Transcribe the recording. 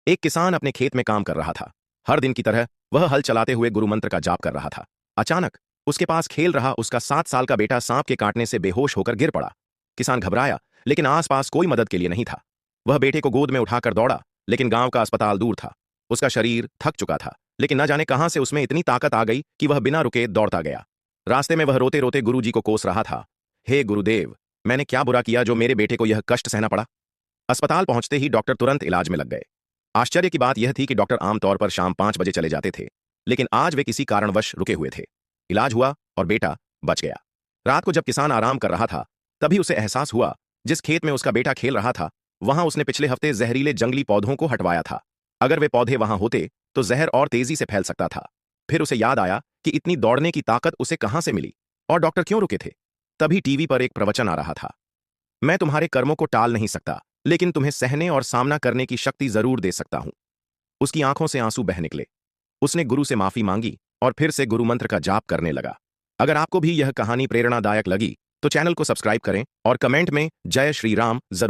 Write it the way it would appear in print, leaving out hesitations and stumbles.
एक किसान अपने खेत में काम कर रहा था। हर दिन की तरह वह हल चलाते हुए गुरु मंत्र का जाप कर रहा था। अचानक उसके पास खेल रहा उसका 7 साल का बेटा सांप के काटने से बेहोश होकर गिर पड़ा। किसान घबराया, लेकिन आसपास कोई मदद के लिए नहीं था। वह बेटे को गोद में उठाकर दौड़ा, लेकिन गांव का अस्पताल दूर था। उसका शरीर थक चुका था, लेकिन न जाने कहां से उसमें इतनी ताकत आ गई कि वह बिना रुके दौड़ता गया। रास्ते में वह रोते रोते गुरु जी को कोस रहा था। हे गुरुदेव, मैंने क्या बुरा किया जो मेरे बेटे को यह कष्ट सहना पड़ा। अस्पताल पहुंचते ही डॉक्टर तुरंत इलाज में लग गए। आश्चर्य की बात यह थी कि डॉक्टर आमतौर पर शाम 5 बजे चले जाते थे, लेकिन आज वे किसी कारणवश रुके हुए थे। इलाज हुआ और बेटा बच गया। रात को जब किसान आराम कर रहा था, तभी उसे एहसास हुआ, जिस खेत में उसका बेटा खेल रहा था, वहां उसने पिछले हफ्ते जहरीले जंगली पौधों को हटवाया था। अगर वे पौधे वहां होते तो जहर और तेजी से फैल सकता था। फिर उसे याद आया कि इतनी दौड़ने की ताकत उसे कहां से मिली और डॉक्टर क्यों रुके थे। तभी टीवी पर एक प्रवचन आ रहा था। मैं तुम्हारे कर्मों को टाल नहीं सकता, लेकिन तुम्हें सहने और सामना करने की शक्ति जरूर दे सकता हूं। उसकी आंखों से आंसू बह निकले। उसने गुरु से माफी मांगी और फिर से गुरु मंत्र का जाप करने लगा। अगर आपको भी यह कहानी प्रेरणादायक लगी तो चैनल को सब्सक्राइब करें और कमेंट में जय श्री राम जरूर